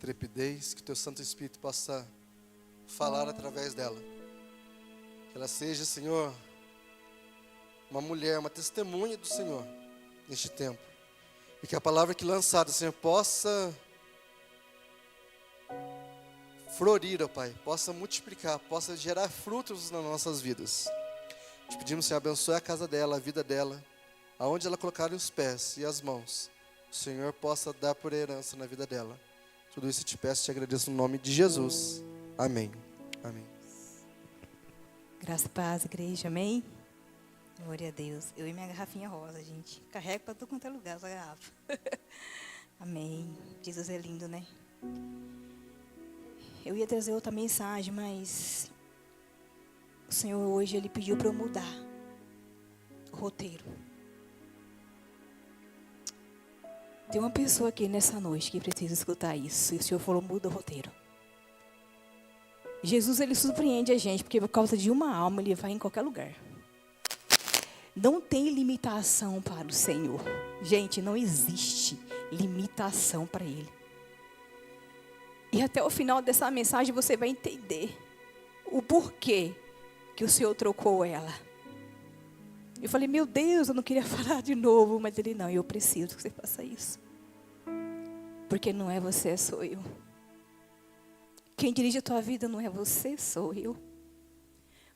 intrepidez, que o teu Santo Espírito possa falar através dela. Que ela seja, Senhor, uma mulher, uma testemunha do Senhor neste tempo. E que a palavra que lançada, Senhor, possa florir, ó Pai, possa multiplicar, possa gerar frutos nas nossas vidas. Te pedimos, Senhor, abençoe a casa dela, a vida dela, aonde ela colocar os pés e as mãos, o Senhor possa dar por herança na vida dela. Tudo isso eu te peço e te agradeço no nome de Jesus. Amém. Amém. Graça e paz, igreja, amém? Glória a Deus. Eu e minha garrafinha rosa, gente. Carrego para todo quanto é lugar essa garrafa. Amém. Jesus é lindo, né? Eu ia trazer outra mensagem, mas o Senhor hoje, Ele pediu para eu mudar o roteiro. Tem uma pessoa aqui nessa noite que precisa escutar isso. E o Senhor falou, muda o roteiro. Jesus, Ele surpreende a gente, porque por causa de uma alma, Ele vai em qualquer lugar. Não tem limitação para o Senhor. Gente, não existe limitação para Ele. E até o final dessa mensagem você vai entender o porquê que o Senhor trocou ela. Eu falei, meu Deus, eu não queria falar de novo. Mas Ele, não, eu preciso que você faça isso. Porque não é você, sou eu. Quem dirige a tua vida não é você, sou eu.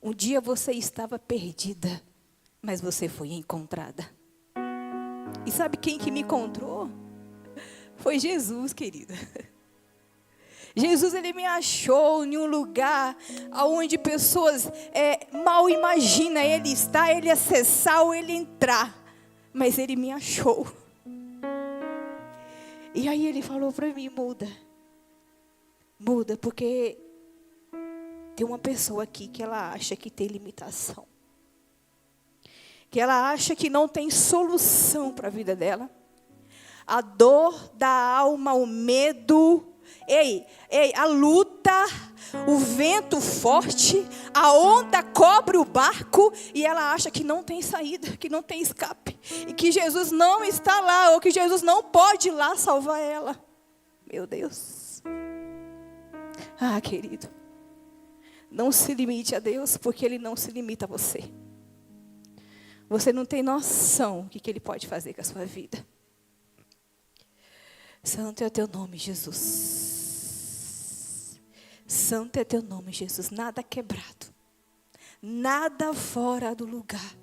Um dia você estava perdida, mas você foi encontrada. E sabe quem que me encontrou? Foi Jesus, querida. Jesus, Ele me achou em um lugar onde pessoas mal imaginam Ele estar, Ele acessar ou Ele entrar. Mas Ele me achou. E aí Ele falou para mim, muda. Muda, porque tem uma pessoa aqui que ela acha que tem limitação. Que ela acha que não tem solução para a vida dela. A dor da alma, o medo, a luta, o vento forte, a onda cobre o barco e ela acha que não tem saída, que não tem escape. E que Jesus não está lá, ou que Jesus não pode ir lá salvar ela. Meu Deus. Ah, querido, não se limite a Deus, porque Ele não se limita a você. Você não tem noção do que Ele pode fazer com a sua vida. Santo é o teu nome, Jesus. Santo é o teu nome, Jesus. Nada quebrado, nada fora do lugar.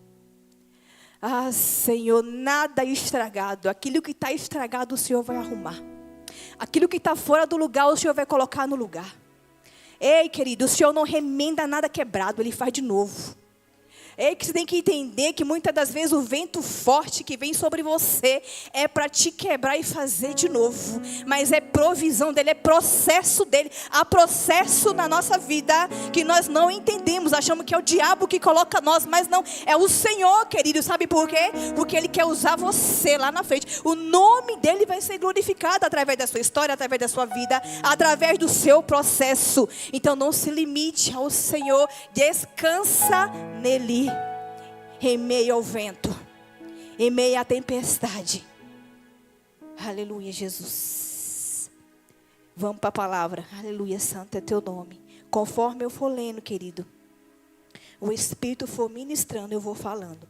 Ah, Senhor, nada estragado. Aquilo que está estragado, o Senhor vai arrumar. Aquilo que está fora do lugar, o Senhor vai colocar no lugar. Ei, querido, o Senhor não remenda nada quebrado, Ele faz de novo. É que você tem que entender que muitas das vezes o vento forte que vem sobre você é para te quebrar e fazer de novo. Mas é provisão dEle, é processo dEle. Há processo na nossa vida que nós não entendemos. Achamos que é o diabo que coloca nós, mas não. É o Senhor, querido. Sabe por quê? Porque Ele quer usar você lá na frente. O nome dEle vai ser glorificado através da sua história, através da sua vida, através do seu processo. Então não se limite ao Senhor. Descansa nele. Em meio ao vento, em meio à tempestade. Aleluia, Jesus. Vamos para a palavra. Aleluia, santo é teu nome. Conforme eu for lendo, querido, o Espírito for ministrando, eu vou falando.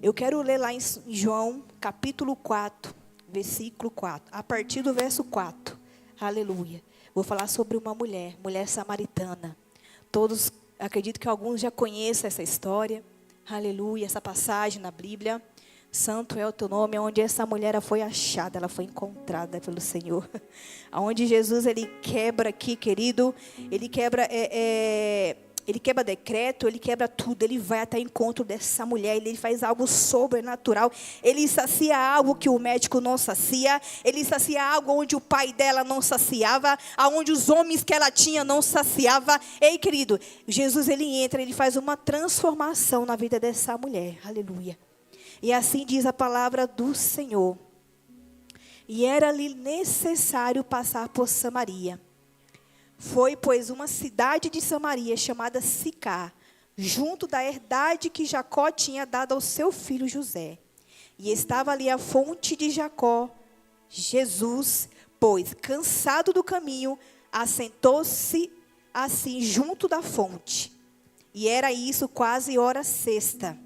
Eu quero ler lá em João, capítulo 4, versículo 4. A partir do verso 4. Aleluia. Vou falar sobre uma mulher samaritana. Todos, acredito que alguns já conhecem essa história. Aleluia, essa passagem na Bíblia. Santo é o teu nome, onde essa mulher foi achada, ela foi encontrada pelo Senhor. Onde Jesus, Ele quebra aqui, querido, Ele quebra decreto, Ele quebra tudo, Ele vai até o encontro dessa mulher, Ele faz algo sobrenatural, Ele sacia algo que o médico não sacia, Ele sacia algo onde o pai dela não saciava, aonde os homens que ela tinha não saciava. Ei, querido, Jesus, Ele entra, Ele faz uma transformação na vida dessa mulher, aleluia. E assim diz a palavra do Senhor. E era-lhe necessário passar por Samaria. Foi, pois, uma cidade de Samaria chamada Sicar, junto da herdade que Jacó tinha dado ao seu filho José. E estava ali a fonte de Jacó. Jesus, pois, cansado do caminho, assentou-se assim junto da fonte. E era isso quase hora sexta.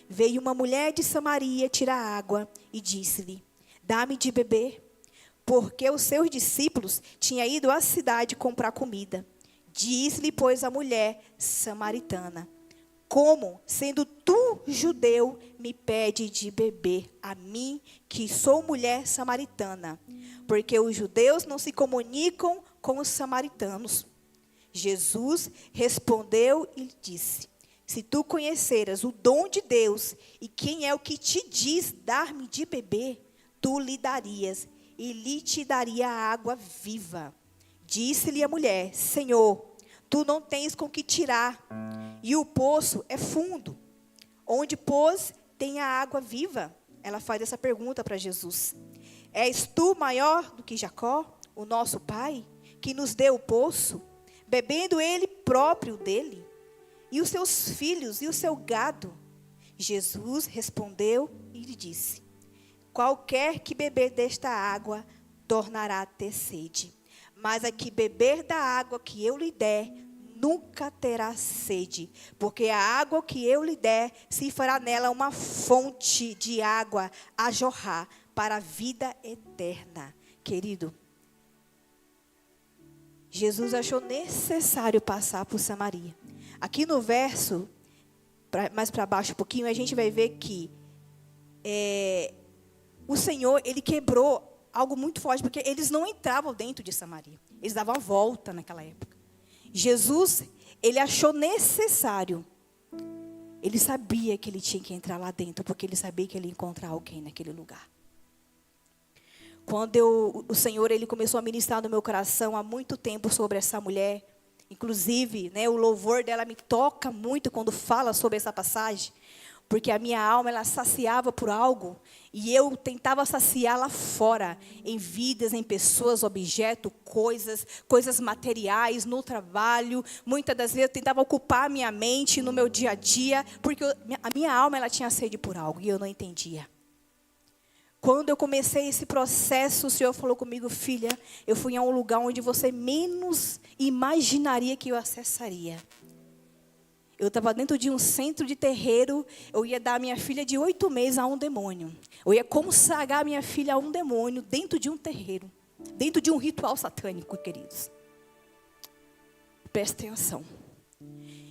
Veio uma mulher de Samaria tirar água e disse-lhe: dá-me de beber. Porque os seus discípulos tinham ido à cidade comprar comida. Disse-lhe, pois, a mulher samaritana: como, sendo tu judeu, me pede de beber a mim, que sou mulher samaritana? Porque os judeus não se comunicam com os samaritanos. Jesus respondeu e disse: se tu conheceras o dom de Deus e quem é o que te diz dar-me de beber, tu lhe darias e lhe te daria a água viva. Disse-lhe a mulher: Senhor, tu não tens com que tirar, e o poço é fundo. Onde, pois, tem a água viva? Ela faz essa pergunta para Jesus. És tu maior do que Jacó, o nosso pai, que nos deu o poço, bebendo ele próprio dele, e os seus filhos e o seu gado? Jesus respondeu e lhe disse: qualquer que beber desta água tornará a ter sede. Mas a que beber da água que eu lhe der, nunca terá sede. Porque a água que eu lhe der, se fará nela uma fonte de água a jorrar para a vida eterna. Querido, Jesus achou necessário passar por Samaria. Aqui no verso, mais para baixo um pouquinho, a gente vai ver que o Senhor, ele quebrou algo muito forte, porque eles não entravam dentro de Samaria. Eles davam a volta naquela época. Jesus, ele achou necessário. Ele sabia que ele tinha que entrar lá dentro, porque ele sabia que ele ia encontrar alguém naquele lugar. Quando o Senhor, ele começou a ministrar no meu coração há muito tempo sobre essa mulher, inclusive, né, o louvor dela me toca muito quando fala sobre essa passagem, porque a minha alma, ela saciava por algo, e eu tentava saciar lá fora, em vidas, em pessoas, objetos, coisas materiais, no trabalho. Muitas das vezes eu tentava ocupar a minha mente no meu dia a dia, porque a minha alma, ela tinha sede por algo, e eu não entendia. Quando eu comecei esse processo, o Senhor falou comigo: filha, eu fui a um lugar onde você menos imaginaria que eu acessaria. Eu estava dentro de um centro de terreiro, eu ia dar a minha filha de 8 meses a um demônio. Eu ia consagrar a minha filha a um demônio dentro de um terreiro, dentro de um ritual satânico, queridos. Presta atenção.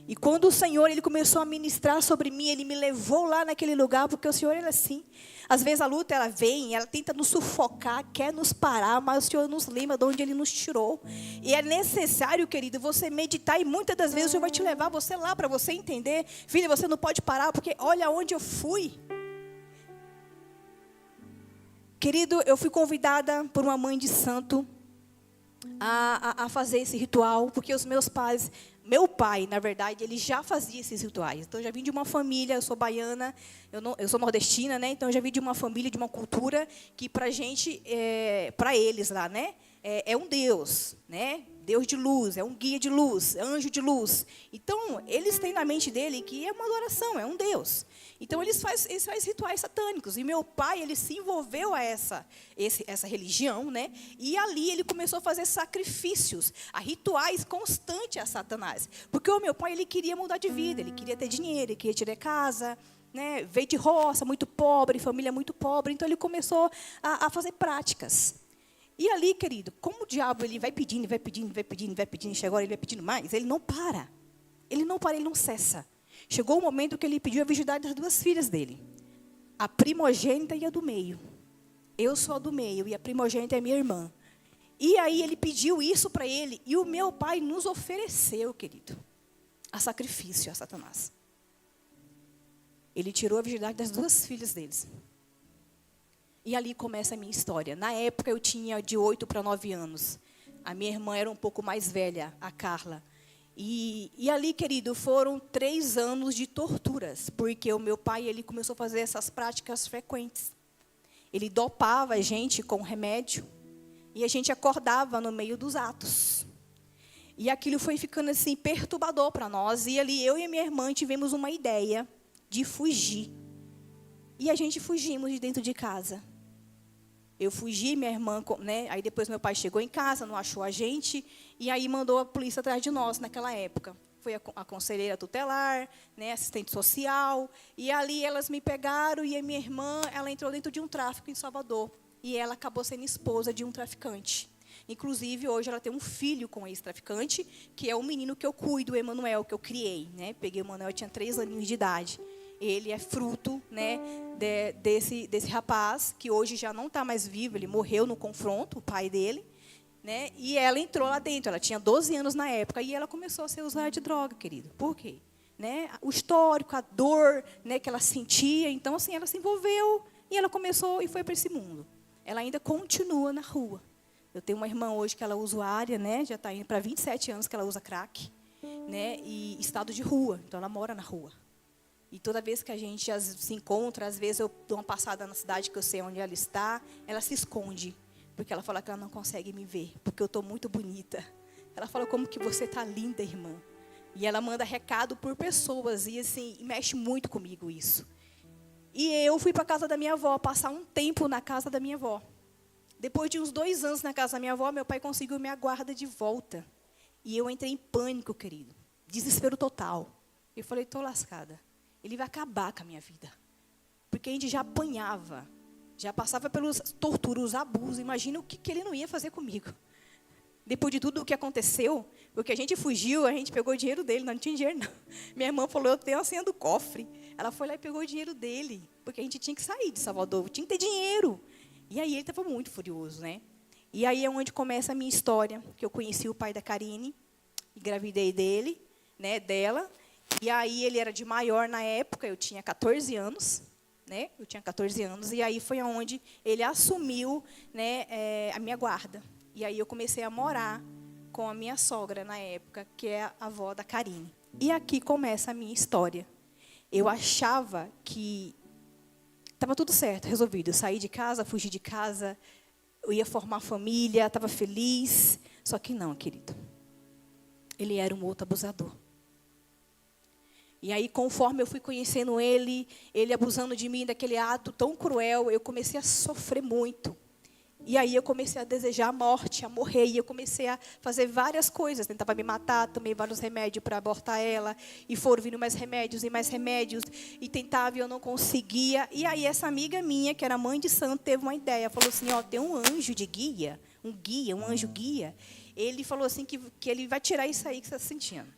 E quando o Senhor, ele começou a ministrar sobre mim, ele me levou lá naquele lugar, porque o Senhor, ele é assim. Às vezes a luta, ela vem, ela tenta nos sufocar, quer nos parar, mas o Senhor nos lembra de onde ele nos tirou. E é necessário, querido, você meditar, e muitas das vezes o Senhor vai te levar você lá, para você entender: filha, você não pode parar, porque olha onde eu fui. Querido, eu fui convidada por uma mãe de santo a fazer esse ritual, porque os meus pais... Meu pai, na verdade, ele já fazia esses rituais. Então, eu já vim de uma família, eu sou baiana, eu sou nordestina, né? Então, eu já vim de uma família, de uma cultura que, para a gente, para eles lá, né? É um Deus, né? Deus de luz, é um guia de luz, anjo de luz. Então, eles têm na mente dele que é uma adoração, é um Deus. Então, eles fazem rituais satânicos. E meu pai, ele se envolveu a essa religião, né? E ali ele começou a fazer sacrifícios, a rituais constantes a Satanás. Porque o meu pai, ele queria mudar de vida, ele queria ter dinheiro, ele queria tirar casa, né? Veio de roça, muito pobre, família muito pobre. Então, ele começou a fazer práticas. E ali, querido, como o diabo, ele vai pedindo, vai pedindo, vai pedindo, vai pedindo, chega agora ele vai pedindo mais, ele não para. Ele não para, ele não cessa. Chegou o momento que ele pediu a virgindade das 2 filhas dele. A primogênita e a do meio. Eu sou a do meio e a primogênita é minha irmã. E aí ele pediu isso para ele, e o meu pai nos ofereceu, querido, a sacrifício a Satanás. Ele tirou a virgindade das 2 filhas deles. E ali começa a minha história. Na época eu tinha de 8 para 9 anos. A minha irmã era um pouco mais velha, a Carla. E ali, querido, foram 3 anos de torturas. Porque o meu pai, ele começou a fazer essas práticas frequentes. Ele dopava a gente com remédio. E a gente acordava no meio dos atos. E aquilo foi ficando assim perturbador para nós. E ali eu e a minha irmã tivemos uma ideia de fugir. E a gente fugimos de dentro de casa. Eu fugi, minha irmã, né? Aí depois meu pai chegou em casa, não achou a gente, e aí mandou a polícia atrás de nós naquela época. Foi a conselheira tutelar, né, assistente social, e ali elas me pegaram, e a minha irmã, ela entrou dentro de um tráfico em Salvador, e ela acabou sendo esposa de um traficante. Inclusive, hoje ela tem um filho com esse traficante, que é o menino que eu cuido, o Emanuel, que eu criei, né? Peguei o Emanuel, tinha 3 aninhos de idade. Ele é fruto, né, desse rapaz, que hoje já não está mais vivo, ele morreu no confronto, o pai dele, né? E ela entrou lá dentro, ela tinha 12 anos na época, e ela começou a ser usuária de droga, querido. Por quê? Né? O histórico, a dor, né, que ela sentia, então assim, ela se envolveu, e ela começou e foi para esse mundo. Ela ainda continua na rua. Eu tenho uma irmã hoje que ela é usuária, né? Já está indo para 27 anos que ela usa crack, né? E estado de rua, então ela mora na rua. E toda vez que a gente se encontra, às vezes eu dou uma passada na cidade que eu sei onde ela está, ela se esconde, porque ela fala que ela não consegue me ver, porque eu estou muito bonita. Ela fala, como que você está linda, irmã. E ela manda recado por pessoas, e assim, mexe muito comigo isso. E eu fui para a casa da minha avó, passar um tempo na casa da minha avó. Depois de uns 2 anos na casa da minha avó, meu pai conseguiu minha guarda de volta. E eu entrei em pânico, querido. Desespero total. Eu falei, estou lascada. Ele vai acabar com a minha vida. Porque a gente já apanhava. Já passava pelos torturas, os abusos. Imagina o que ele não ia fazer comigo. Depois de tudo o que aconteceu, porque a gente fugiu, a gente pegou o dinheiro dele. Não tinha dinheiro, não. Minha irmã falou, eu tenho a senha do cofre. Ela foi lá e pegou o dinheiro dele. Porque a gente tinha que sair de Salvador. Tinha que ter dinheiro. E aí ele estava muito furioso, né? E aí é onde começa a minha história, que eu conheci o pai da Karine, engravidei dele, né, dela. E aí ele era de maior na época, eu tinha 14 anos, né? Eu tinha 14 anos, e aí foi onde ele assumiu, né, a minha guarda. E aí eu comecei a morar com a minha sogra na época, que é a avó da Karine. E aqui começa a minha história. Eu achava que estava tudo certo, resolvido. Eu saí de casa, fugi de casa, eu ia formar família, estava feliz. Só que não, querido. Ele era um outro abusador. E aí, conforme eu fui conhecendo ele abusando de mim, daquele ato tão cruel, eu comecei a sofrer muito. E aí eu comecei a desejar a morte, a morrer. E eu comecei a fazer várias coisas. Tentava me matar, tomei vários remédios para abortar ela. E foram vindo mais remédios e mais remédios. E tentava e eu não conseguia. E aí essa amiga minha, que era mãe de santo, teve uma ideia. Falou assim, ó, tem um anjo de guia, um anjo guia. Ele falou assim que ele vai tirar isso aí que você está sentindo.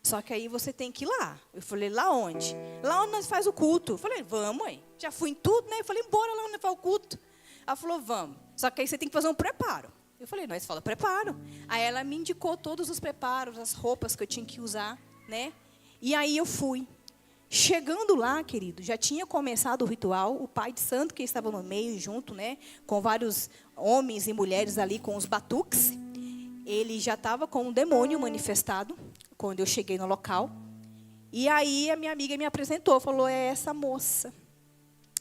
Só que aí você tem que ir lá. Eu falei, lá onde? Lá onde nós faz o culto. Eu falei, vamos, aí. Já fui em tudo, né? Eu falei, embora lá onde faz o culto. Ela falou, vamos. Só que aí você tem que fazer um preparo. Eu falei, nós fala preparo. Aí ela me indicou todos os preparos, as roupas que eu tinha que usar, né? E aí eu fui. Chegando lá, querido, já tinha começado o ritual. O pai de santo que estava no meio, junto, né? Com vários homens e mulheres ali com os batuques. Ele já estava com um demônio manifestado, quando eu cheguei no local. E aí a minha amiga me apresentou, falou, é essa moça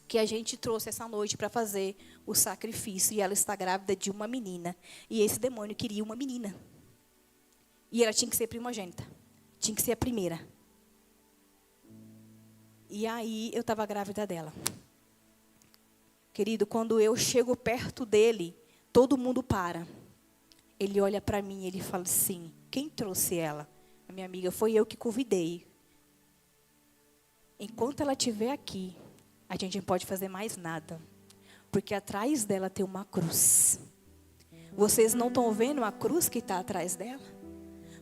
que a gente trouxe essa noite para fazer o sacrifício. E ela está grávida de uma menina. E esse demônio queria uma menina. E ela tinha que ser primogênita. Tinha que ser a primeira. E aí eu estava grávida dela. Querido, quando eu chego perto dele, todo mundo para. Ele olha para mim e ele fala assim, quem trouxe ela? A minha amiga, foi eu que convidei. Enquanto ela estiver aqui, a gente não pode fazer mais nada. Porque atrás dela tem uma cruz. Vocês não estão vendo a cruz que está atrás dela?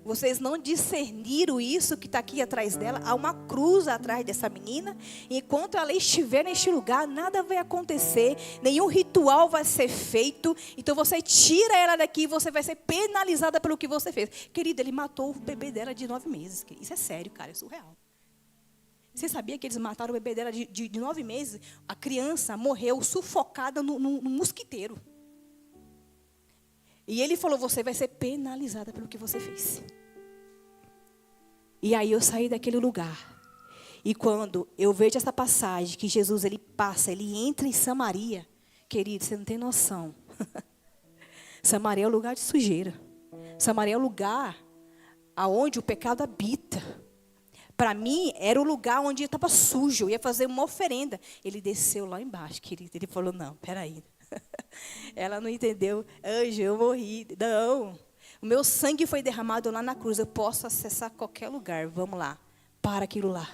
Vocês não discerniram isso que está aqui atrás dela? Há uma cruz atrás dessa menina. E enquanto ela estiver neste lugar, nada vai acontecer. Nenhum ritual vai ser feito. Então você tira ela daqui e você vai ser penalizada pelo que você fez. Querida, ele matou o bebê dela de 9 meses. Isso é sério, cara, é surreal. Você sabia que eles mataram o bebê dela de 9 meses? A criança morreu sufocada no mosquiteiro. E ele falou, você vai ser penalizada pelo que você fez. E aí eu saí daquele lugar. E quando eu vejo essa passagem, que Jesus ele passa, ele entra em Samaria. Querido, você não tem noção. Samaria é o lugar de sujeira. Samaria é o lugar aonde o pecado habita. Para mim, era o lugar onde eu estava sujo. Eu ia fazer uma oferenda. Ele desceu lá embaixo, querido. Ele falou, não, peraí. Ela não entendeu. Anjo, eu morri. Não. O meu sangue foi derramado lá na cruz. Eu posso acessar qualquer lugar. Vamos lá. Para aquilo lá.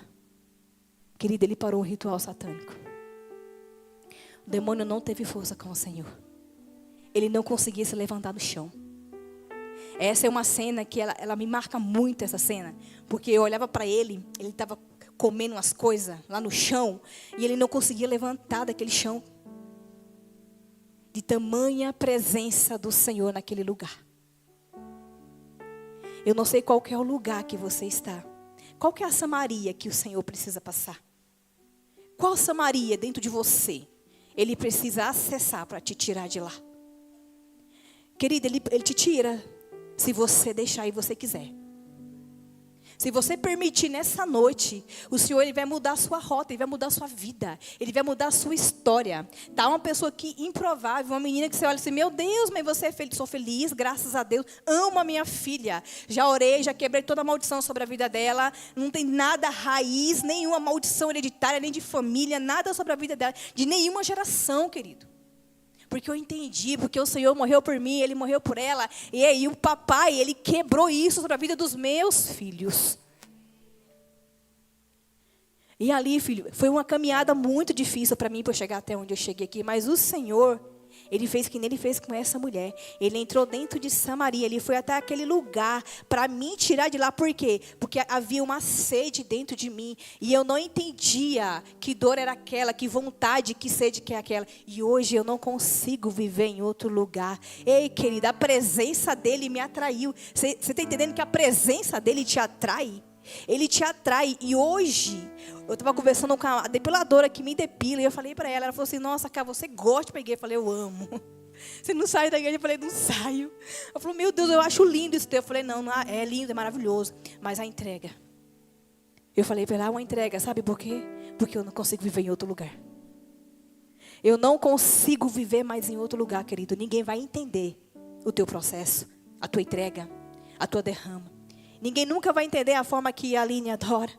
Querida, ele parou o ritual satânico. O demônio não teve força com o Senhor. Ele não conseguia se levantar do chão. Essa é uma cena que ela me marca muito, essa cena. Porque eu olhava para ele estava comendo umas coisas lá no chão. E ele não conseguia levantar daquele chão. De tamanha presença do Senhor naquele lugar. Eu não sei qual que é o lugar que você está. Qual que é a Samaria que o Senhor precisa passar? Qual Samaria dentro de você Ele precisa acessar para te tirar de lá? Querida, ele te tira se você deixar e você quiser. Se você permitir nessa noite, o Senhor ele vai mudar a sua rota, Ele vai mudar a sua vida, Ele vai mudar a sua história. Tá uma pessoa aqui improvável, uma menina que você olha assim, meu Deus, mas você é feliz, sou feliz, graças a Deus, amo a minha filha. Já orei, já quebrei toda a maldição sobre a vida dela, não tem nada raiz, nenhuma maldição hereditária, nem de família, nada sobre a vida dela, de nenhuma geração, querido. Porque eu entendi, porque o Senhor morreu por mim, Ele morreu por ela. E aí o papai, Ele quebrou isso sobre a vida dos meus filhos. E ali, filho, foi uma caminhada muito difícil para mim, para eu chegar até onde eu cheguei aqui. Mas o Senhor, Ele fez que nem Ele fez com essa mulher. Ele entrou dentro de Samaria, Ele foi até aquele lugar para me tirar de lá. Por quê? Porque havia uma sede dentro de mim. E eu não entendia que dor era aquela, que vontade, que sede que é aquela. E hoje eu não consigo viver em outro lugar. Ei, querida, a presença dEle me atraiu. Você está entendendo que a presença dEle te atrai? Ele te atrai. E hoje eu estava conversando com a depiladora que me depila. E eu falei para ela, ela falou assim, nossa, cara, você gosta de ir para a igreja? Eu falei, eu amo. Você não sai da igreja? Eu falei, não saio. Ela falou, meu Deus, eu acho lindo isso. Eu falei, não, é lindo, é maravilhoso. Mas a entrega. Eu falei para ela, uma entrega, sabe por quê? Porque eu não consigo viver em outro lugar. Eu não consigo viver mais em outro lugar, querido. Ninguém vai entender o teu processo, a tua entrega, a tua derrama. Ninguém nunca vai entender a forma que a Aline adora.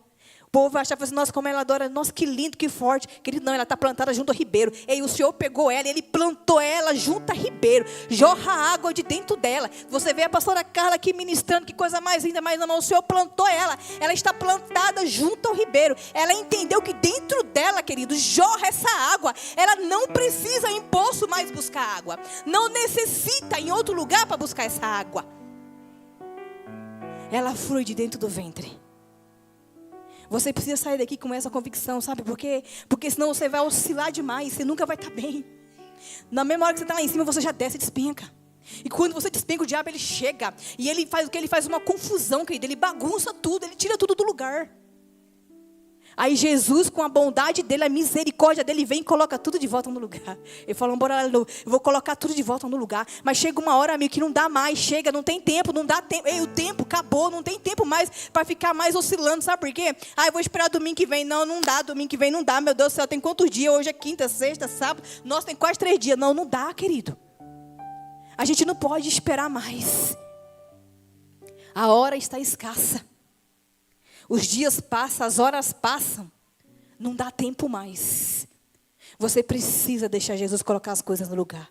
O povo vai achar, assim, nossa, como ela adora, nossa, que lindo, que forte. Querido, não, ela está plantada junto ao ribeiro. E o Senhor pegou ela, Ele plantou ela junto ao ribeiro. Jorra água de dentro dela. Você vê a pastora Carla aqui ministrando, que coisa mais linda, mas não, o Senhor plantou ela. Ela está plantada junto ao ribeiro. Ela entendeu que dentro dela, querido, jorra essa água. Ela não precisa em poço mais buscar água. Não necessita em outro lugar para buscar essa água. Ela flui de dentro do ventre. Você precisa sair daqui com essa convicção, sabe por quê? Porque senão você vai oscilar demais, você nunca vai estar bem. Na mesma hora que você está lá em cima, você já desce e despenca. E quando você despenca, o diabo ele chega. E ele faz o que? Ele faz uma confusão, querido. Ele bagunça tudo, ele tira tudo do lugar. Aí Jesus, com a bondade dele, a misericórdia dele, vem e coloca tudo de volta no lugar. Ele falou, bora lá, eu vou colocar tudo de volta no lugar. Mas chega uma hora, amigo, que não dá mais. Chega, não tem tempo, não dá tempo. Ei, o tempo acabou, não tem tempo mais para ficar mais oscilando. Sabe por quê? Eu vou esperar domingo que vem. Não dá, domingo que vem não dá. Meu Deus do céu, tem quantos dias? Hoje é quinta, sexta, sábado. Nossa, tem quase 3 dias. Não dá, querido. A gente não pode esperar mais. A hora está escassa. Os dias passam, as horas passam. Não dá tempo mais. Você precisa deixar Jesus colocar as coisas no lugar.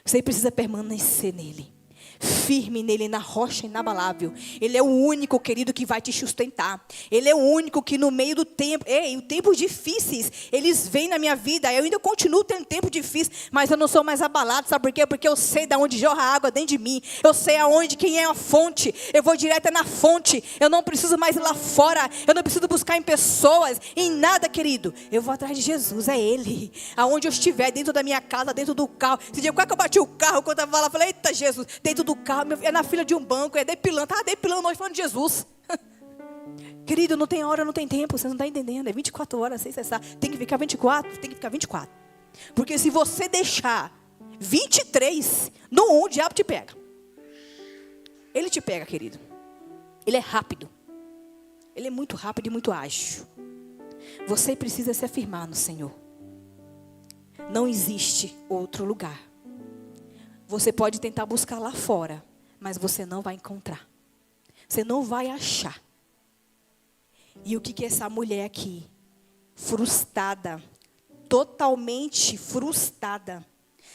Você precisa permanecer nele. Firme nele, na rocha inabalável. Ele é o único, querido, que vai te sustentar. Ele é o único que no meio do tempo... os tempos difíceis, eles vêm na minha vida. Eu ainda continuo tendo tempo difícil, mas eu não sou mais abalado. Sabe por quê? Porque eu sei de onde jorra a água dentro de mim. Eu sei aonde, quem é a fonte. Eu vou direto na fonte. Eu não preciso mais ir lá fora. Eu não preciso buscar em pessoas, em nada, querido. Eu vou atrás de Jesus, é Ele. Aonde eu estiver, dentro da minha casa, dentro do carro. Esse dia, quase que eu bati o carro, quando eu estava lá, eu falei, eita Jesus, dentro do carro, é na fila de um banco, é depilando. Estava depilando hoje falando de Jesus. Querido, não tem hora, não tem tempo, você não está entendendo. É 24 horas, sem cessar. Tem que ficar 24, tem que ficar 24. Porque se você deixar 23, no 1 o diabo te pega. Ele te pega, querido. Ele é rápido. Ele é muito rápido e muito ágil. Você precisa se afirmar no Senhor. Não existe outro lugar. Você pode tentar buscar lá fora, mas você não vai encontrar. Você não vai achar. E o que é essa mulher aqui? Frustrada. Totalmente frustrada.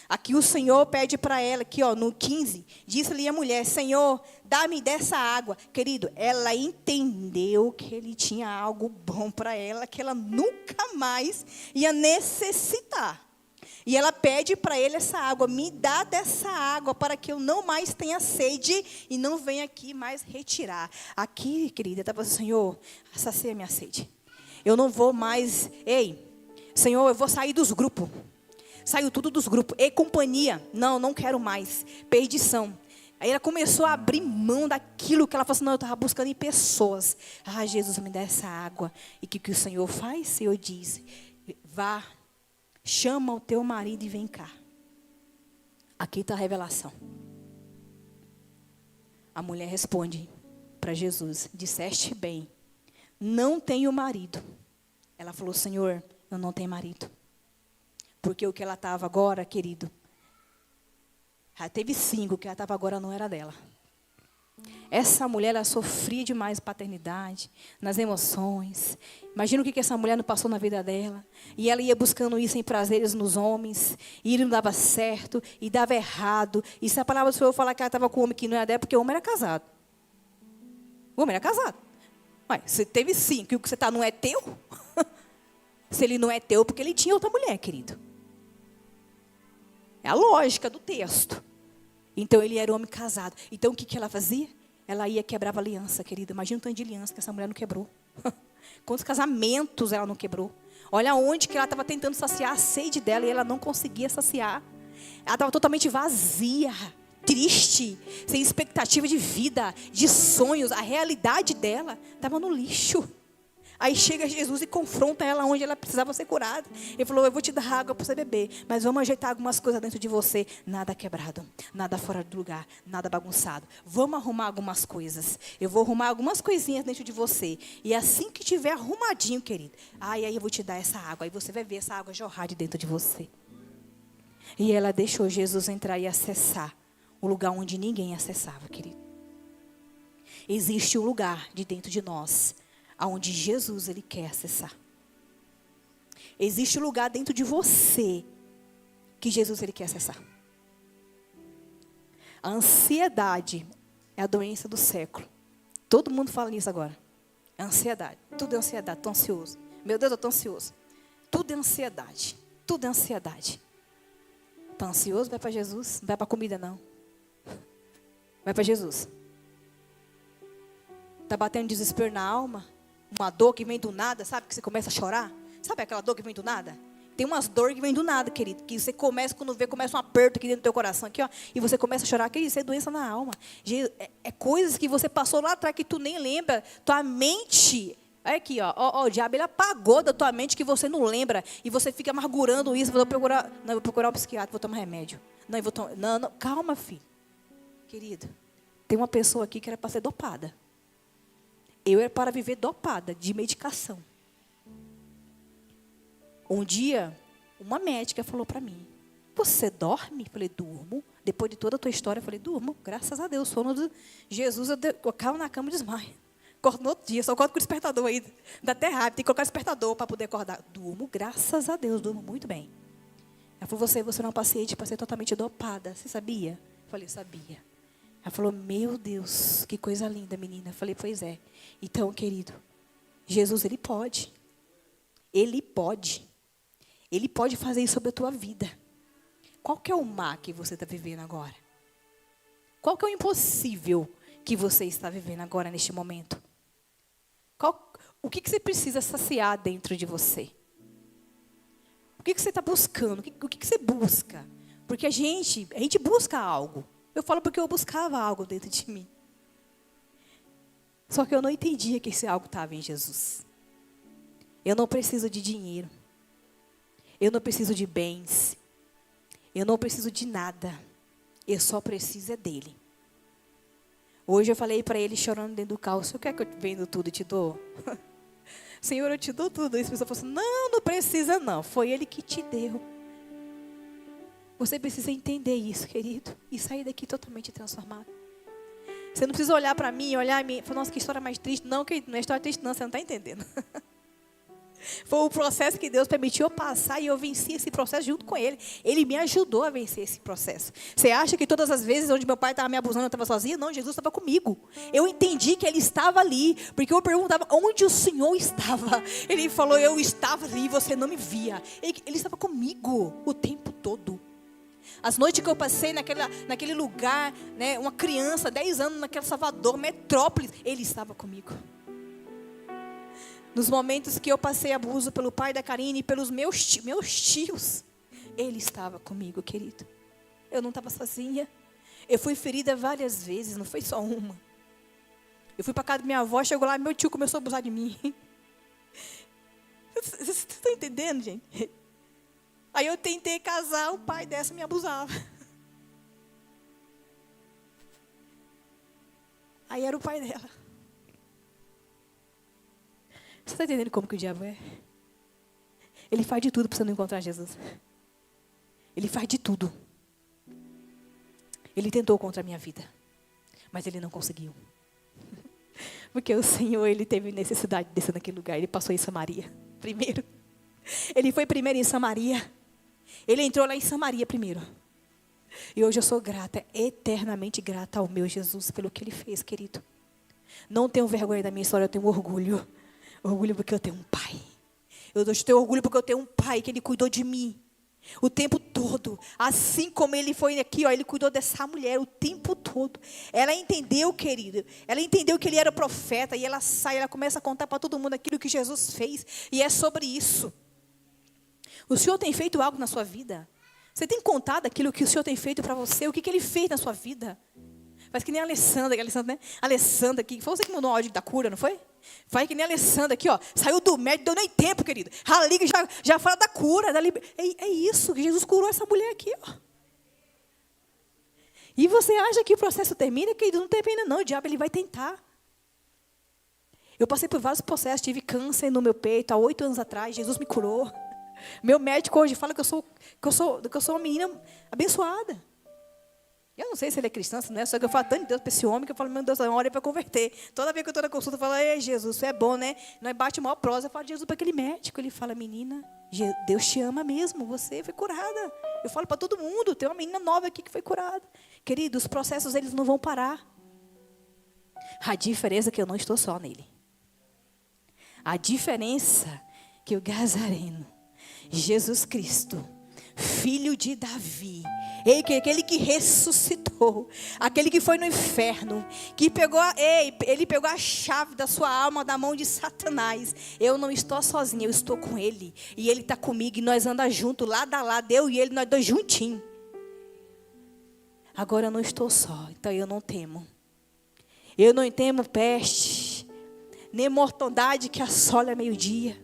Aqui o Senhor pede para ela, aqui ó, no 15, disse-lhe a mulher, Senhor, dá-me dessa água. Querido, ela entendeu que ele tinha algo bom para ela, que ela nunca mais ia necessitar. E ela pede para ele essa água, me dá dessa água para que eu não mais tenha sede e não venha aqui mais retirar. Aqui, querida, estava assim, Senhor, sacia a minha sede. Eu não vou mais, Senhor, eu vou sair dos grupos. Saiu tudo dos grupos. E companhia. Não quero mais. Perdição. Aí ela começou a abrir mão daquilo que ela falou assim, não, eu estava buscando em pessoas. Jesus, me dá essa água. E o que o Senhor faz? O Senhor diz, vá, chama o teu marido e vem cá. Aqui está a revelação. A mulher responde para Jesus, disseste bem, não tenho marido. Ela falou, Senhor, eu não tenho marido. Porque o que ela estava agora, querido, já teve 5, o que ela estava agora não era dela. Essa mulher, ela sofria demais paternidade, nas emoções. Imagina o que essa mulher não passou na vida dela. E ela ia buscando isso em prazeres nos homens, e não dava certo, e dava errado. E se a palavra do Senhor falar que ela estava com um homem que não era dela, porque o homem era casado. O homem era casado. Mas você teve 5, e o que você está não é teu? Se ele não é teu, porque ele tinha outra mulher, querido. É a lógica do texto. Então, ele era um homem casado. Então, o que ela fazia? Ela ia quebrava aliança, querida. Imagina o tanto de aliança que essa mulher não quebrou. Quantos casamentos ela não quebrou. Olha onde que ela estava tentando saciar a sede dela e ela não conseguia saciar. Ela estava totalmente vazia, triste, sem expectativa de vida, de sonhos. A realidade dela estava no lixo. Aí chega Jesus e confronta ela onde ela precisava ser curada. Ele falou, eu vou te dar água para você beber, mas vamos ajeitar algumas coisas dentro de você. Nada quebrado, nada fora do lugar, nada bagunçado. Vamos arrumar algumas coisas. Eu vou arrumar algumas coisinhas dentro de você. E assim que tiver arrumadinho, querido, aí eu vou te dar essa água. Aí você vai ver essa água jorrar de dentro de você. E ela deixou Jesus entrar e acessar o lugar onde ninguém acessava, querido. Existe um lugar de dentro de nós aonde Jesus, ele quer acessar. Existe um lugar dentro de você que Jesus, ele quer acessar. A ansiedade é a doença do século. Todo mundo fala nisso agora. É ansiedade. Tudo é ansiedade. Estou ansioso. Meu Deus, eu estou ansioso. Tudo é ansiedade. Tudo é ansiedade. Está ansioso? Vai para Jesus. Não vai para comida, não. Vai para Jesus. Está batendo desespero na alma? Uma dor que vem do nada, sabe? Que você começa a chorar. Sabe aquela dor que vem do nada? Tem umas dores que vem do nada, querido. Que você começa, quando vê, começa um aperto aqui dentro do teu coração. Aqui, ó, e você começa a chorar. Que isso é doença na alma. É coisas que você passou lá atrás que tu nem lembra. Tua mente... Olha aqui, ó, o diabo, ele apagou da tua mente que você não lembra. E você fica amargurando isso. Vou procurar um psiquiatra, vou tomar remédio. Não, calma, filho. Querido, tem uma pessoa aqui que era para ser dopada. Eu era para viver dopada de medicação. Um dia, uma médica falou para mim, você dorme? Eu falei, durmo. Depois de toda a tua história, eu falei, durmo. Graças a Deus, sono de Jesus, eu caio na cama e desmaio. Acordo no outro dia, só acordo com o despertador aí. Dá até raiva, tem que colocar o despertador para poder acordar. Durmo, graças a Deus, durmo muito bem. Ela falou, você não é uma paciente para ser totalmente dopada. Você sabia? Eu falei, sabia. Ela falou, meu Deus, que coisa linda, menina. Eu falei, pois é. Então, querido, Jesus, ele pode. Ele pode. Ele pode fazer isso sobre a tua vida. Qual que é o mar que você está vivendo agora? Qual que é o impossível que você está vivendo agora, neste momento? O que você precisa saciar dentro de você? O que você está buscando? O que você busca? Porque a gente busca algo. Eu falo porque eu buscava algo dentro de mim. Só que eu não entendia que esse algo estava em Jesus. Eu não preciso de dinheiro. Eu não preciso de bens. Eu não preciso de nada. Eu só preciso dele. Hoje eu falei para ele chorando dentro do carro, o senhor quer que eu vendo tudo e te dou? Senhor, eu te dou tudo. E a pessoa falou assim, não precisa não. Foi ele que te deu. Você precisa entender isso, querido. E sair daqui totalmente transformado. Você não precisa olhar para mim, olhar e falar, nossa, que história mais triste. Não, querido, não é história triste não, você não está entendendo. Foi o processo que Deus permitiu eu passar e eu venci esse processo junto com Ele. Ele me ajudou a vencer esse processo. Você acha que todas as vezes onde meu pai estava me abusando eu estava sozinha? Não, Jesus estava comigo. Eu entendi que Ele estava ali, porque eu perguntava onde o Senhor estava. Ele falou, eu estava ali, você não me via. Ele estava comigo o tempo todo. As noites que eu passei naquele lugar, né, uma criança, 10 anos, naquele Salvador, metrópole, Ele estava comigo. Nos momentos que eu passei abuso pelo pai da Karine e pelos meus tios, Ele estava comigo, querido. Eu não estava sozinha. Eu fui ferida várias vezes, não foi só uma. Eu fui para casa da minha avó, chegou lá, meu tio começou a abusar de mim. Vocês estão entendendo, gente? Aí eu tentei casar, o pai dessa me abusava. Aí era o pai dela. Você está entendendo como que o diabo é? Ele faz de tudo para você não encontrar Jesus. Ele faz de tudo. Ele tentou contra a minha vida, mas ele não conseguiu. Porque o Senhor, Ele teve necessidade de descer naquele lugar. Ele passou em Samaria primeiro. Ele foi primeiro em Samaria. Ele entrou lá em Samaria primeiro. E hoje eu sou grata, eternamente grata ao meu Jesus pelo que Ele fez, querido. Não tenho vergonha da minha história, eu tenho orgulho. Orgulho porque eu tenho um pai. Eu tenho orgulho porque eu tenho um pai que Ele cuidou de mim o tempo todo. Assim como Ele foi aqui, ó, Ele cuidou dessa mulher o tempo todo. Ela entendeu, querido. Ela entendeu que Ele era profeta. E ela sai, ela começa a contar para todo mundo aquilo que Jesus fez. E é sobre isso. O Senhor tem feito algo na sua vida? Você tem contado aquilo que o Senhor tem feito para você? O que Ele fez na sua vida? Faz que nem a Alessandra, né? Alessandra aqui, foi você que mandou um áudio da cura, não foi? Faz que nem a Alessandra aqui, ó. Saiu do médico, deu nem tempo, querido. A liga já fala da cura. É isso, que Jesus curou essa mulher aqui, ó. E você acha que o processo termina? Querido, não termina não. O diabo, ele vai tentar. Eu passei por vários processos. Tive câncer no meu peito há 8 anos atrás. Jesus me curou. Meu médico hoje fala que eu sou uma menina abençoada. Eu não sei se ele é cristão, se não é, só que eu falo tanto de Deus para esse homem que eu falo, meu Deus, uma hora é para converter. Toda vez que eu estou na consulta, eu falo, ei, Jesus, isso é bom, né? Nós bate maior prosa, eu falo de Jesus para aquele médico. Ele fala, menina, Deus te ama mesmo, você foi curada. Eu falo para todo mundo, tem uma menina nova aqui que foi curada. Querido, os processos, eles não vão parar. A diferença é que eu não estou só nele. A diferença é que o Gazareno, Jesus Cristo, filho de Davi, aquele que ressuscitou, aquele que foi no inferno, que ele pegou a chave da sua alma da mão de Satanás. Eu não estou sozinha, eu estou com ele. E ele está comigo e nós andamos juntos, lado a lado, eu e ele, nós dois juntinhos. Agora eu não estou só, então eu não temo. Eu não temo peste, nem mortandade que assola meio-dia.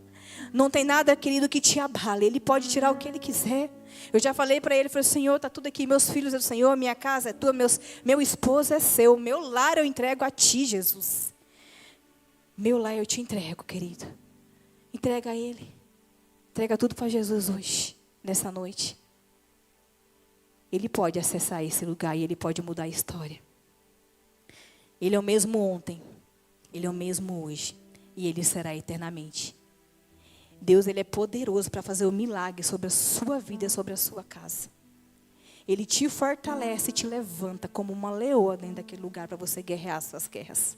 Não tem nada, querido, que te abale. Ele pode tirar o que Ele quiser. Eu já falei para Ele, falei, Senhor, está tudo aqui. Meus filhos é do Senhor, minha casa é tua, meu esposo é seu. Meu lar eu entrego a Ti, Jesus. Meu lar eu te entrego, querido. Entrega a Ele. Entrega tudo para Jesus hoje, nessa noite. Ele pode acessar esse lugar e Ele pode mudar a história. Ele é o mesmo ontem. Ele é o mesmo hoje. E Ele será eternamente. Deus, Ele é poderoso para fazer o milagre sobre a sua vida e sobre a sua casa. Ele te fortalece e te levanta como uma leoa dentro daquele lugar para você guerrear as suas guerras.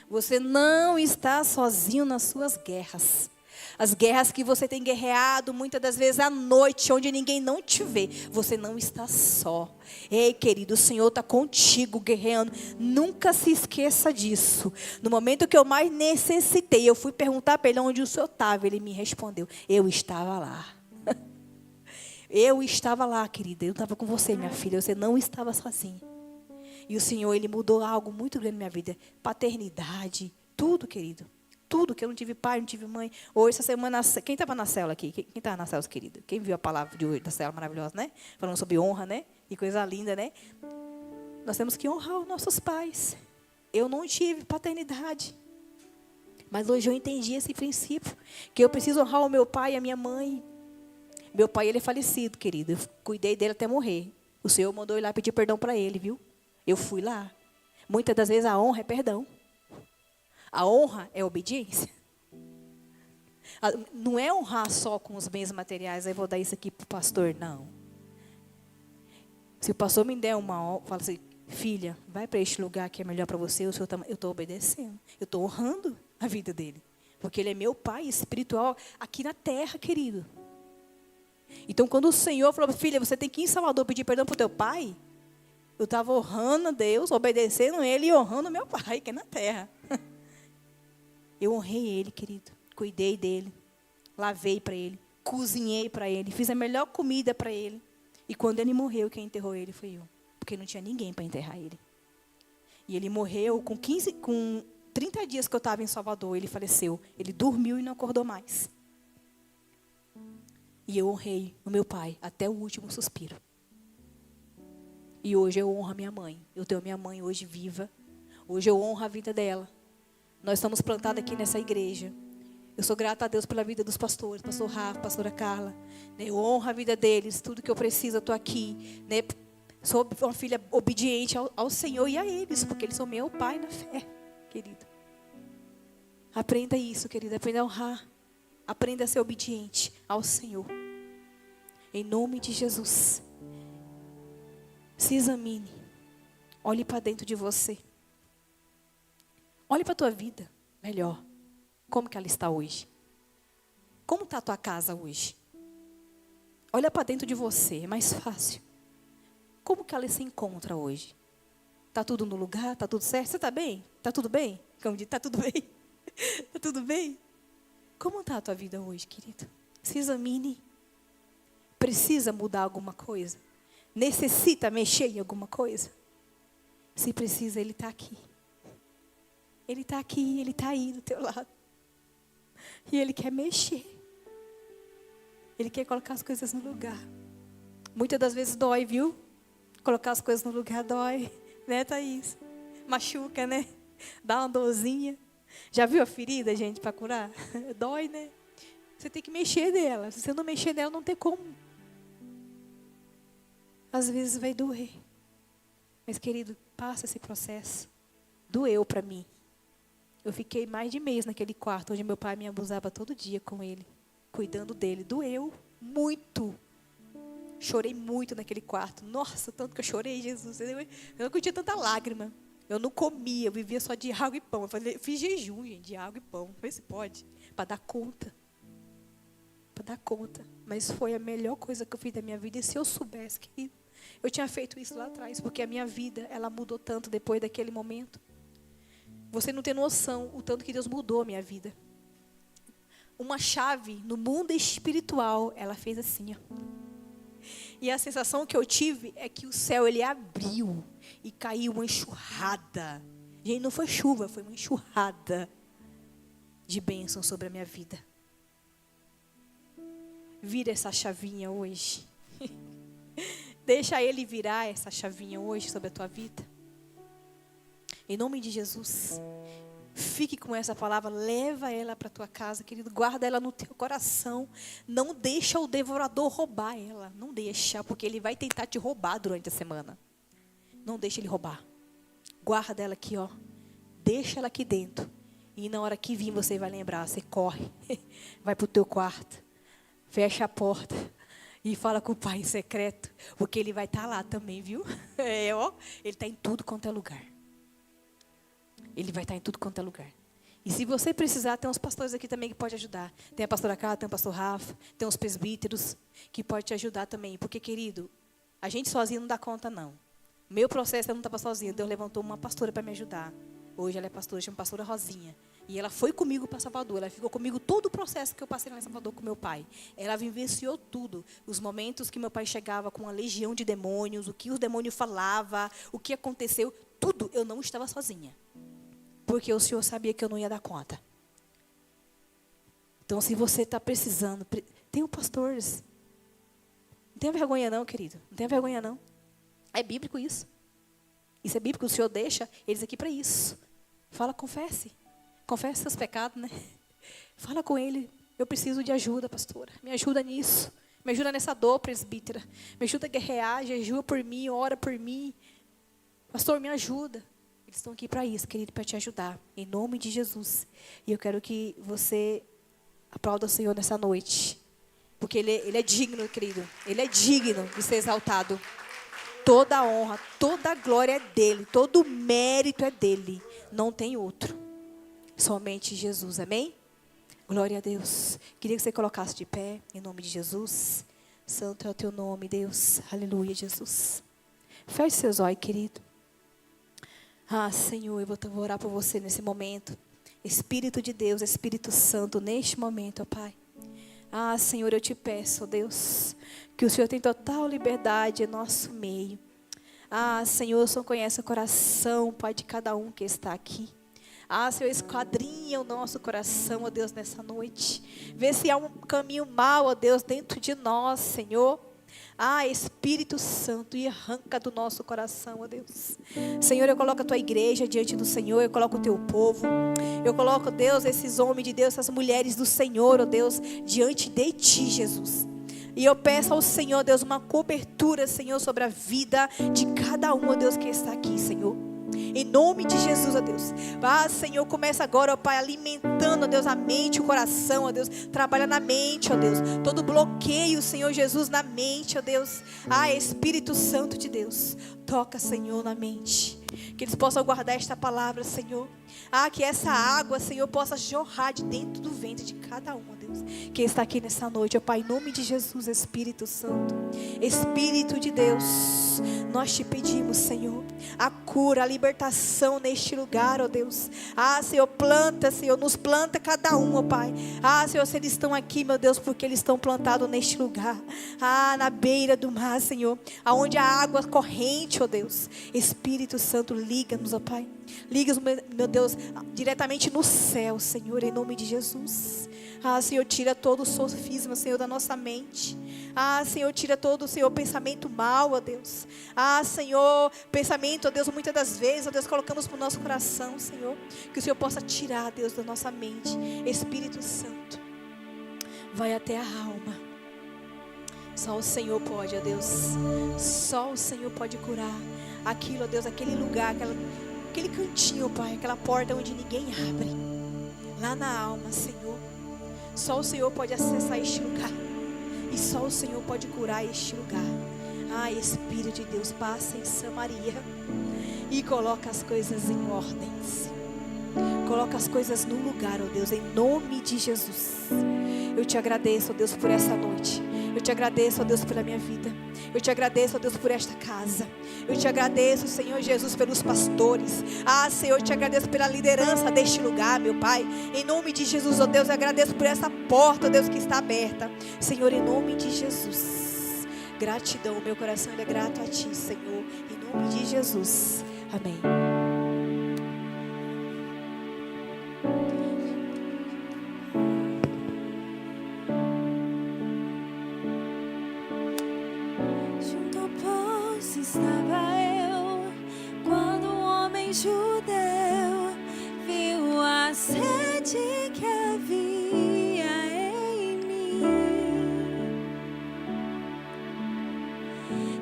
Você não está sozinho nas suas guerras. As guerras que você tem guerreado muitas das vezes à noite, onde ninguém não te vê. Você não está só. Ei, querido, o Senhor está contigo guerreando. Nunca se esqueça disso. No momento que eu mais necessitei, eu fui perguntar para Ele onde o Senhor estava. Ele me respondeu, eu estava lá. Eu estava lá, querida. Eu estava com você, minha filha. Você não estava sozinha. E o Senhor, Ele mudou algo muito grande na minha vida. Paternidade, tudo, querido. Tudo, que eu não tive pai, não tive mãe. Hoje, essa semana, quem estava na célula aqui? Quem estava na célula, querido? Quem viu a palavra de hoje, da célula maravilhosa, né? Falando sobre honra, né? E coisa linda, né? Nós temos que honrar os nossos pais. Eu não tive paternidade. Mas hoje eu entendi esse princípio. Que eu preciso honrar o meu pai e a minha mãe. Meu pai, ele é falecido, querido. Eu cuidei dele até morrer. O Senhor mandou eu ir lá pedir perdão para ele, viu? Eu fui lá. Muitas das vezes a honra é perdão. A honra é obediência. Não é honrar só com os bens materiais, aí vou dar isso aqui para o pastor, não. Se o pastor me der fala assim, filha, vai para este lugar que é melhor para você, eu estou obedecendo. Eu estou honrando a vida dele. Porque ele é meu pai espiritual aqui na terra, querido. Então, quando o Senhor falou, filha, você tem que ir em Salvador pedir perdão para o teu pai, eu estava honrando a Deus, obedecendo ele e honrando meu pai, que é na terra. Eu honrei ele, querido. Cuidei dele. Lavei para ele. Cozinhei para ele. Fiz a melhor comida para ele. E quando ele morreu, quem enterrou ele foi eu. Porque não tinha ninguém para enterrar ele. E ele morreu com 30 dias que eu estava em Salvador. Ele faleceu. Ele dormiu e não acordou mais. E eu honrei o meu pai até o último suspiro. E hoje eu honro a minha mãe. Eu tenho minha mãe hoje viva. Hoje eu honro a vida dela. Nós estamos plantados aqui nessa igreja. Eu sou grata a Deus pela vida dos pastores, pastor Rafa, pastora Carla. Eu honro a vida deles, tudo que eu preciso, eu estou aqui. Sou uma filha obediente ao Senhor e a eles, porque eles são meu pai na fé, querido. Aprenda isso, querido, aprenda a honrar. Aprenda a ser obediente ao Senhor. Em nome de Jesus. Se examine. Olhe para dentro de você. Olhe para a tua vida melhor. Como que ela está hoje? Como está a tua casa hoje? Olha para dentro de você, é mais fácil. Como que ela se encontra hoje? Está tudo no lugar? Está tudo certo? Você está bem? Está tudo bem? Como diz, está tudo bem? Está tudo bem? Como está a tua vida hoje, querido? Se examine. Precisa mudar alguma coisa? Necessita mexer em alguma coisa? Se precisa, Ele está aqui. Ele está aqui, Ele está aí do teu lado. E Ele quer mexer. Ele quer colocar as coisas no lugar. Muitas das vezes dói, viu? Colocar as coisas no lugar dói. Né, Thaís? Machuca, né? Dá uma dorzinha. Já viu a ferida, gente, para curar? Dói, né? Você tem que mexer nela. Se você não mexer nela, não tem como. Às vezes vai doer. Mas, querido, passa esse processo. Doeu para mim. Eu fiquei mais de mês naquele quarto, onde meu pai me abusava todo dia com ele, cuidando dele. Doeu muito. Chorei muito naquele quarto. Nossa, tanto que eu chorei, Jesus. Eu não tinha tanta lágrima. Eu não comia, eu vivia só de água e pão. Eu fiz jejum, gente, de água e pão. Vê se pode. Para dar conta. Para dar conta. Mas foi a melhor coisa que eu fiz da minha vida. E se eu soubesse que eu tinha feito isso lá atrás, porque a minha vida, ela mudou tanto depois daquele momento. Você não tem noção o tanto que Deus mudou a minha vida. Uma chave no mundo espiritual, ela fez assim, ó. E a sensação que eu tive é que o céu, ele abriu e caiu uma enxurrada. Gente, não foi chuva, foi uma enxurrada de bênção sobre a minha vida. Vira essa chavinha hoje. Deixa Ele virar essa chavinha hoje sobre a tua vida. Em nome de Jesus, fique com essa palavra, leva ela para a tua casa, querido, guarda ela no teu coração, não deixa o devorador roubar ela, não deixa, porque ele vai tentar te roubar durante a semana, não deixa ele roubar, guarda ela aqui, ó, deixa ela aqui dentro, e na hora que vir você vai lembrar, você corre, vai para o teu quarto, fecha a porta, e fala com o Pai em secreto, porque Ele vai estar lá também, viu? Ele está em tudo quanto é lugar. Ele vai estar em tudo quanto é lugar. E se você precisar, tem uns pastores aqui também que podem ajudar. Tem a pastora Carla, tem o pastor Rafa, tem uns presbíteros que podem te ajudar também. Porque, querido, a gente sozinho não dá conta, não. Meu processo eu não estava sozinha. Deus levantou uma pastora para me ajudar. Hoje ela é pastora, chama pastora Rosinha. E ela foi comigo para Salvador. Ela ficou comigo todo o processo que eu passei lá em Salvador com meu pai. Ela vivenciou tudo. Os momentos que meu pai chegava com uma legião de demônios, o que os demônios falavam, o que aconteceu, tudo. Eu não estava sozinha. Porque o Senhor sabia que eu não ia dar conta. Então, se você está precisando, tem pastores. Não tenha vergonha não, querido. Não tenha vergonha não. É bíblico isso. Isso é bíblico. O Senhor deixa eles aqui para isso. Fala, confesse. Confesse seus pecados, né? Fala com ele. Eu preciso de ajuda, pastora. Me ajuda nisso. Me ajuda nessa dor, presbítera. Me ajuda a guerrear, jejua por mim, ora por mim. Pastor, me ajuda. Eles estão aqui para isso, querido, para te ajudar. Em nome de Jesus. E eu quero que você Aplauda o Senhor nessa noite. Porque Ele é digno, querido. Ele é digno de ser exaltado. Toda a honra, toda a glória é dEle. Todo o mérito é dEle. Não tem outro. Somente Jesus, amém? Glória a Deus. Queria que você colocasse de pé, em nome de Jesus. Santo é o teu nome, Deus. Aleluia, Jesus. Feche seus olhos, querido. Senhor, eu vou orar por você nesse momento. Espírito de Deus, Espírito Santo, neste momento, ó Pai. Senhor, eu te peço, ó Deus, que o Senhor tenha total liberdade em nosso meio. Senhor, o Senhor conhece o coração, Pai, de cada um que está aqui. Senhor, esquadrinha o nosso coração, ó Deus, nessa noite. Vê se há um caminho mau, ó Deus, dentro de nós, Senhor. Espírito Santo, e arranca do nosso coração, ó Deus. Senhor, eu coloco a tua igreja diante do Senhor, eu coloco o teu povo. Eu coloco, Deus, esses homens de Deus, essas mulheres do Senhor, ó Deus, diante de ti, Jesus. E eu peço ao Senhor, Deus, uma cobertura, Senhor, sobre a vida de cada um, ó Deus, que está aqui, Senhor. Em nome de Jesus, ó Deus. Senhor, começa agora, ó Pai, alimentando, ó Deus, a mente, o coração, ó Deus. Trabalha na mente, ó Deus. Todo bloqueio, Senhor Jesus, na mente, ó Deus. Espírito Santo de Deus. Toca, Senhor, na mente. Que eles possam guardar esta palavra, Senhor. Que essa água, Senhor, possa jorrar de dentro do ventre de cada um, ó Deus. Que está aqui nessa noite, ó Pai, em nome de Jesus, Espírito Santo. Espírito de Deus, nós te pedimos, Senhor, a cura, a libertação neste lugar, ó Deus. Senhor, planta, Senhor, nos planta cada um, ó Pai. Senhor, se eles estão aqui, meu Deus, porque eles estão plantados neste lugar. Na beira do mar, Senhor, aonde a água corrente, ó Deus. Espírito Santo, liga-nos, ó Pai. Liga-nos, meu Deus, diretamente no céu, Senhor, em nome de Jesus. Senhor, tira todo o sofisma, Senhor, da nossa mente. Senhor, tira todo o Senhor pensamento mal, ó Deus. Senhor, pensamento, ó Deus, muitas das vezes, ó Deus, colocamos para o nosso coração, Senhor. Que o Senhor possa tirar, Deus, da nossa mente. Espírito Santo, vai até a alma. Só o Senhor pode, ó Deus. Só o Senhor pode curar aquilo, ó Deus, aquele lugar, aquele cantinho, Pai, aquela porta onde ninguém abre. Lá na alma, Senhor. Só o Senhor pode acessar este lugar. E só o Senhor pode curar este lugar. Espírito de Deus, passa em Samaria e coloca as coisas em ordens. Coloca as coisas no lugar, ó Deus, em nome de Jesus. Eu te agradeço, ó Deus, por essa noite. Eu te agradeço, ó Deus, pela minha vida. Eu te agradeço, ó Deus, por esta casa. Eu te agradeço, Senhor Jesus, pelos pastores. Senhor, eu te agradeço pela liderança deste lugar, meu Pai. Em nome de Jesus, ó Deus, eu agradeço por essa porta, ó Deus, que está aberta. Senhor, em nome de Jesus. Gratidão, meu coração é grato a Ti, Senhor. Em nome de Jesus. Amém. Estava eu quando o homem judeu viu a sede que havia em mim.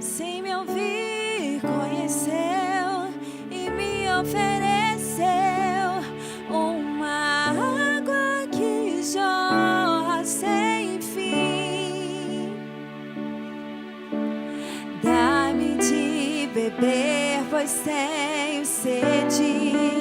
Sem me ouvir, conheceu e me ofereceu uma água que jorra sem fim. Dá-me de beber, pois tenho sede.